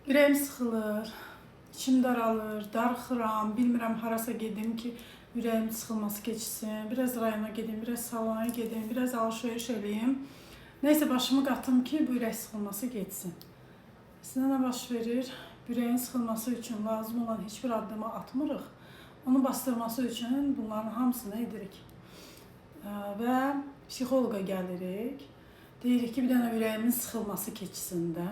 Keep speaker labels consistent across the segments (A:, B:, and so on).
A: Ürəyim sıxılır, içim daralır, darıxıram, bilmirəm harasa gedim ki, ürəyim sıxılması keçsin. Biraz rayona gedim, biraz salona gedim, biraz alışveriş eləyim. Neysə başımı qatım ki, bu ürək sıxılması geçsin. Sizə nə baş verir? Ürəyin sıxılması üçün lazım olan heç bir addımı atmırıq. Onu bastırması üçün bunların hamısını edirik. Və psixoloqa gəlirik. Deyirik ki, bir dənə ürəyimin sıxılması keçsin də.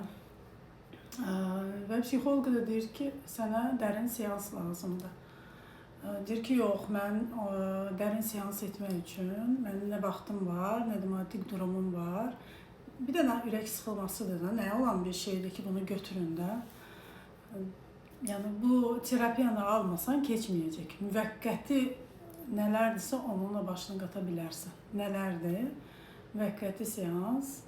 A: Və psixoloq da deyir ki, sənə dərin seans lazımdır. Deyir ki, yox, mən dərin seans etmək üçün mənim nə vaxtım var, nə də maddi durumum var. Bir dənə ürək sıxılmasıdır da, nə olan bir şeydir ki, bunu götürün də. Yəni bu terapiyanı almasan keçməyəcək. Müvəqqəti nələrdirsə onunla başını qata bilərsən. Nələrdir? Müvəqqəti seans.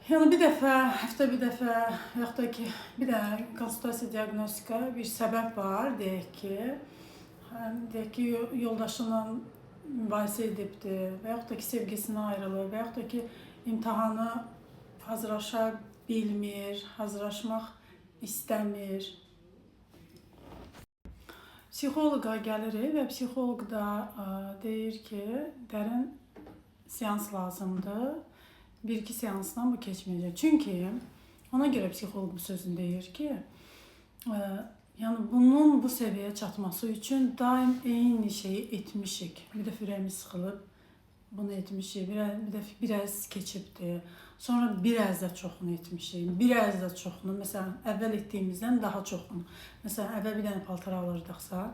A: Yəni bir dəfə, həftə bir dəfə, yaxud da ki, bir dənə konsultasiya diaqnostika bir səbəb var, deyək ki, yoldaşıyla mübahisə edibdir və yaxud da ki, sevgisinə ayrılır və yaxud da ki, imtahana hazırlaşa bilmir, hazırlaşmaq istəmir. Psixoloqa gəlirik və psixoloq da deyir ki, dərin seans lazımdır. Bir-iki seansdan bu keçməyəcək. Çünki ona görə psixoloq bu sözünü deyir ki, yəni bunun bu səviyyəyə çatması üçün daim eyni şeyi etmişik. Bir dəfə ürəyimiz sıxılıb, bunu etmişik, bir dəfə biraz keçibdir. Sonra biraz da çoxunu etmişik, biraz da çoxunu, məsələn, əvvəl etdiyimizdən daha çoxunu. Məsələn, əvvəl bir dənə paltar alırdıqsa,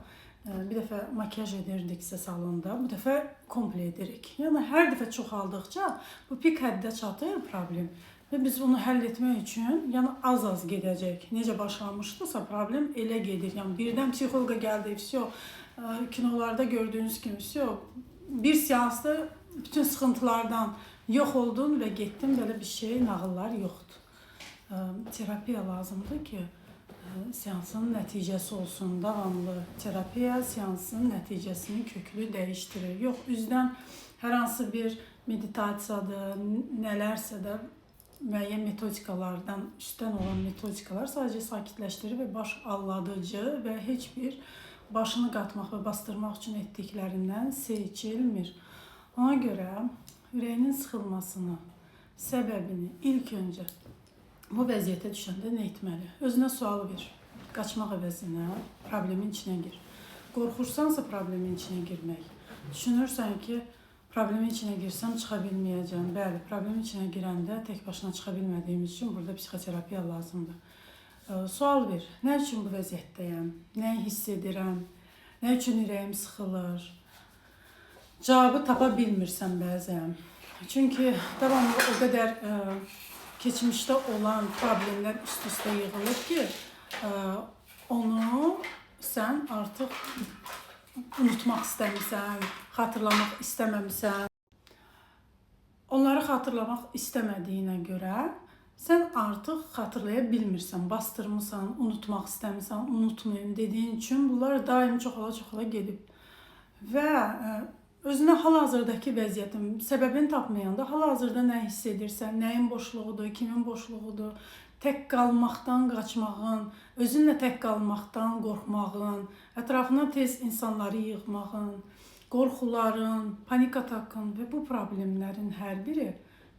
A: bir dəfə makyaj edirdiksə salonda, bu dəfə komple edirik. Yəni, hər dəfə çoxaldıqca bu pik həddə çatır problem və biz bunu həll etmək üçün yəni az-az gedəcək. Necə başlamışdısa problem elə gedir. Yəni, birdən psixoloqa gəldik, kinolarda gördüyünüz kimi, bir seansda bütün sıxıntılardan yox oldun və getdin, belə bir şey, nağıllar yoxdur. Terapiya lazımdır ki, seansın nəticəsi olsun, davamlı terapiya seansın nəticəsini köklü dəyişdirir. Yox, üzdən hər hansı bir meditasiyadır, nələrsə də müəyyən metodikalardan üstdən olan metodikalar sadəcə sakitləşdirir və baş alladıcı və heç bir başını qatmaq və bastırmaq üçün etdiklərindən seçilmir. Ona görə ürəyinin sıxılmasını, səbəbini ilk öncə bu vəziyyətə düşəndə nə etməli? Özünə sual ver. Qaçmaq əvəzinə problemin içinə gir. Qorxursansa problemin içinə girmək. Düşünürsən ki, problemin içinə girsəm çıxa bilməyəcəm. Bəli, problemin içinə girəndə tək başına çıxa bilmədiyimiz üçün burada psixoterapiya lazımdır. Sual ver. Nə üçün bu vəziyyətdəyəm? Nəyi hiss edirəm? Nə üçün ürəyim sıxılır? Cavabı tapa bilmirsən bəzən. Çünki davamlı o qədər keçmişdə olan problemlər üst-üstə yığılır ki, onu sən artıq unutmaq istəmirsən, xatırlamaq istəməmirsən. Onları xatırlamaq istəmədiyinə görə sən artıq xatırlaya bilmirsən, bastırmısan, unutmaq istəmirsən, unutmayım dediyin üçün bunlar daim çoxala gedib. Və özünə hal-hazırdakı vəziyyətin səbəbini tapmayanda hal-hazırda nə hiss edirsən, nəyin boşluğudur, kimin boşluğudur, tək qalmaqdan qaçmağın, özünlə tək qalmaqdan qorxmağın, ətrafına tez insanları yığmağın, qorxuların, panik atakın və bu problemlərin hər biri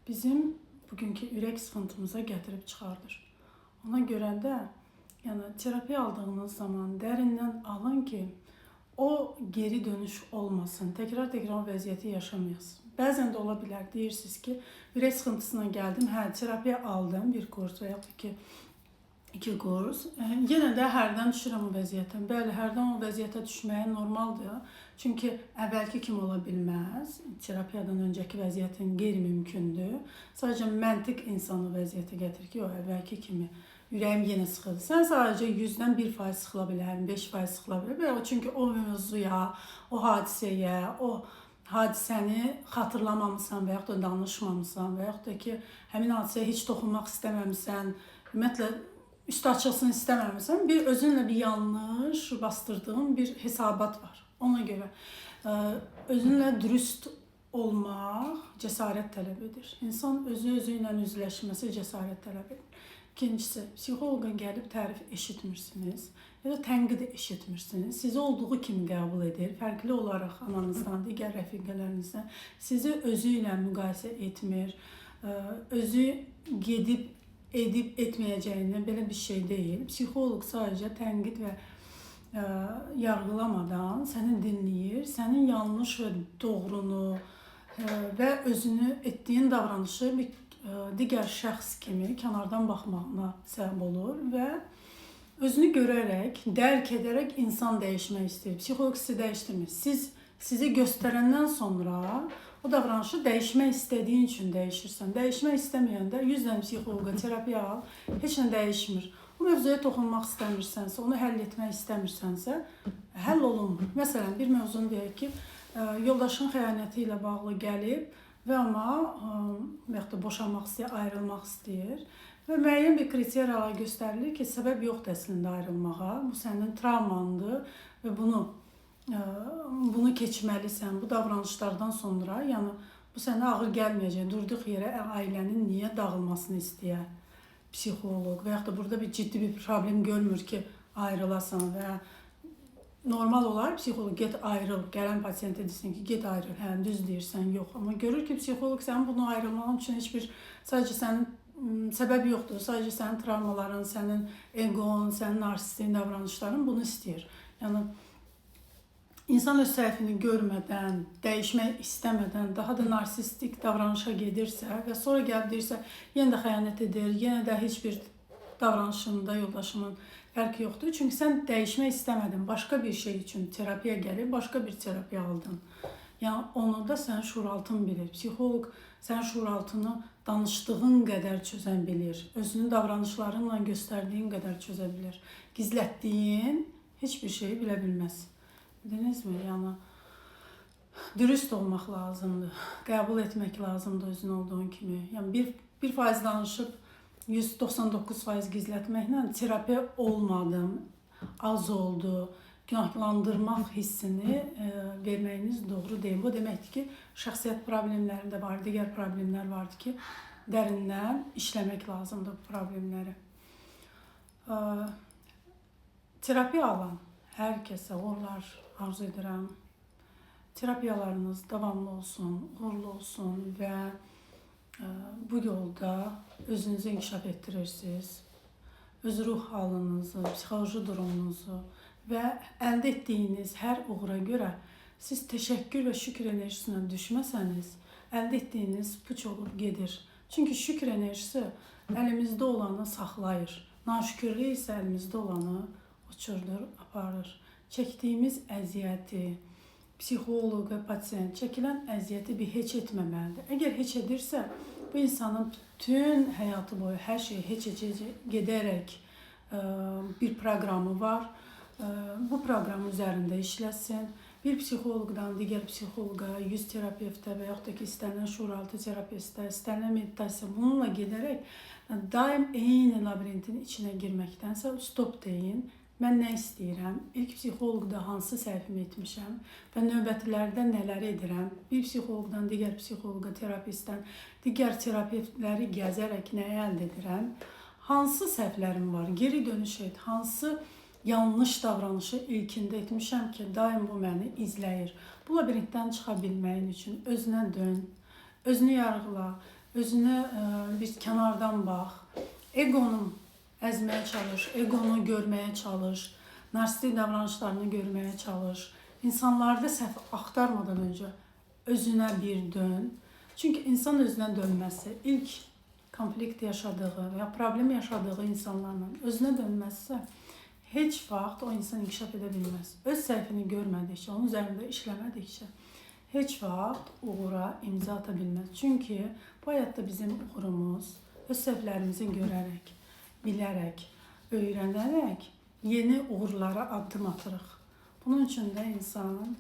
A: bizim bugünkü ürək sıxıntımıza gətirib çıxardır. Ona görə də yəni, terapiya aldığınız zaman dərindən alın ki, o geri dönüş olmasın, təkrar o vəziyyəti yaşamayasın. Bəzən də ola bilər, deyirsiniz ki, ürək sıxıntısına gəldim, terapiya aldım, bir kurs və yaxud ki, 2 kurs. Yenə də hərdən düşürəm o vəziyyətə. Bəli, hərdən o vəziyyətə düşməyə normaldır. Çünki əvvəlki kimi ola bilməz. Terapiyadan öncəki vəziyyətin qeyri-mümkündür. Sadəcə məntiq insanı vəziyyətə gətirir ki, o əvvəlki kimi. Ürəyim yenə sıxılır. Sən sadəcə 100-dən 1% sıxıla bilərəm, 5% sıxıla bilərəm. Çünki o mövzuya, o hadisəyə, o hadisəni xatırlamamışsan və yaxud da danışmamısan və yaxud da ki, həmin hadisəyə heç toxunmaq istəməmişsən, ümumiyyətlə, üstü açılsın istəməmişsən, özünlə bir yanlış bastırdığın bir hesabat var. Ona görə özünlə dürüst olmaq cəsarət tələb edir. İnsan özü ilə üzləşməsi cəsarət tələb edir. İkincisi, psixoloqa gəlib tərif eşitmirsiniz ya da tənqid eşitmirsiniz. Sizi olduğu kimi qəbul edir. Fərqli olaraq ananızdan, digər rəfiqələrinizdən sizi özü ilə müqayisə etmir. Özü gedib edib etməyəcəyindən belə bir şey deyil. Psixoloq sadəcə tənqid və yargılamadan səni dinləyir, sənin yanlış və doğrunu və özünü etdiyin davranışı bir digər şəxs kimi kənardan baxmağına səbəb olur və özünü görərək, dərk edərək insan dəyişmək istəyir. Psixoloq sizi dəyişdirmir. Sizi göstərəndən sonra o davranışı dəyişmək istədiyin üçün dəyişirsən. Dəyişmək istəməyəndə 100 dənə psixoloqa terapiya al, heç nə dəyişmir. O mövzuya toxunmaq istəmirsənsə, onu həll etmək istəmirsənsə, həll olunmur. Məsələn, bir mövzunu deyək ki, yoldaşın xəyanəti ilə bağlı gəlib və amma yaxud da boşanmaq istəyir, ayrılmaq istəyir və müəyyən bir kriteriyalar göstərilir ki, səbəb yoxdur əslində ayrılmağa. Bu sənin travmandır və bunu keçməlisən. Bu davranışlardan sonra, yəni bu sənə ağır gəlməyəcək. Durduq yerə ailənin niyə dağılmasını istəyər psixoloq və yaxud da burada bir ciddi bir problem görmür ki, ayrılasan və normal olar psixoloq get ayrıl, gələn pasiyentə desin ki, get ayrıl, hə, düz deyirsən, yox. Amma görür ki, psixoloq sənin bunu ayrılmağın üçün heç bir, sadəcə sənin səbəb yoxdur. Sadəcə sənin travmaların, sənin egon, sənin narsistik davranışların bunu istəyir. Yəni insan öz səhvini görmədən, dəyişmək istəmədən daha da narsistik davranışa gedirsə və sonra gəlib deyirsə, yenə də xəyanət edir, yenə də heç bir davranışında yoldaşımın fərqi yoxdur. Çünki sən dəyişmək istəmədin. Başqa bir şey üçün terapiya gəlib, başqa bir terapiya aldın. Yəni onu da sənin şuuraltın bilir. Psixoloq sənin şuuraltını danışdığın qədər çözə bilir. Özünün davranışlarınla göstərdiyin qədər çözə bilir. Gizlətdiyin heç bir şeyi bilə bilməz. Bildinizmi? Yəni dürüst olmaq lazımdır. Qəbul etmək lazımdır özün olduğun kimi. Yəni 1% danışıb 199% gizlətməklə terapiya olmadım, az oldu, günahlandırmaq hissini verməyiniz doğru deyil. Bu deməkdir ki, şəxsiyyət problemləri də var, digər problemlər vardır ki, dərindən işləmək lazımdır bu problemləri. Terapiya alan hər kəsə uğurlar arzu edirəm. Terapiyalarınız davamlı olsun, uğurlu olsun və bu yolda özünüzü inkişaf etdirirsiniz. Öz ruh halınızı, psixoloji durumunuzu və əldə etdiyiniz hər uğura görə siz təşəkkür və şükür enerjisindən düşməsəniz, əldə etdiyiniz puç olub gedir. Çünki şükür enerjisi əlimizdə olanı saxlayır. Naşükürlük isə əlimizdə olanı uçurdur, aparır. Çəkdiyimiz əziyyəti, psixoloq və pasiyent çəkilən əziyyəti bir heç etməməlidir. Əgər heç edirsə, bu insanın bütün həyatı boyu hər şey heç gedərək bir proqramı var. Bu proqram üzərində işləsin. Bir psixoloqdan digər psixoloqa, yüz terapeutə və yaxud da ki, istənilən şuuraltı terapistə, istənilən meditasiya bununla gedərək daim eyni labirintin içinə girməkdənsə stop deyin. Mən nə istəyirəm? İlk psixoloqda hansı səhvimi etmişəm və növbətilərdə nələr edirəm? Bir psixoloqdan digər psixoloqa, terapistdən digər terapeutləri gəzərək nəyi əldə edirəm? Hansı səhvlərim var? Geri dönüş et. Hansı yanlış davranışı ilkində etmişəm ki, daim bu məni izləyir? Bu labirintdən çıxa bilməyin üçün özünə dön, özünü yargıla, özünü bir kənardan bax. Egonun əzməyə çalış, egonu görməyə çalış, narsistik davranışlarını görməyə çalış. İnsanlarda səhv axtarmadan öncə özünə bir dön. Çünki insan özünə dönməsi, ilk konflikt yaşadığı və ya problem yaşadığı insanlarla özünə dönməzsə, heç vaxt o insan inkişaf edə bilməz. Öz səhvini görmədikcə, onun üzərində işləmədikcə heç vaxt uğura imza ata bilməz. Çünki bu həyatda bizim uğurumuz öz səhvlərimizi görərək, bilərək, öyrənərək yeni uğurlara addım atırıq. Bunun üçün də insan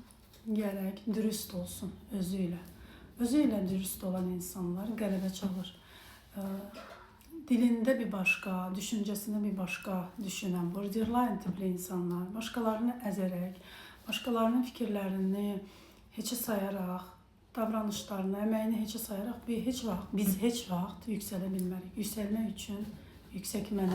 A: gərək dürüst olsun özü ilə. Özü ilə dürüst olan insanlar qələbə çalır. Dilində bir başqa, düşüncəsində bir başqa düşünən, borderline tipli insanlar başqalarını əzərək, başqalarının fikirlərini heçə sayaraq, davranışlarını, əməyini heçə sayaraq biz heç vaxt yüksələ bilmərik. Yüksəlmək üçün yüksək mənə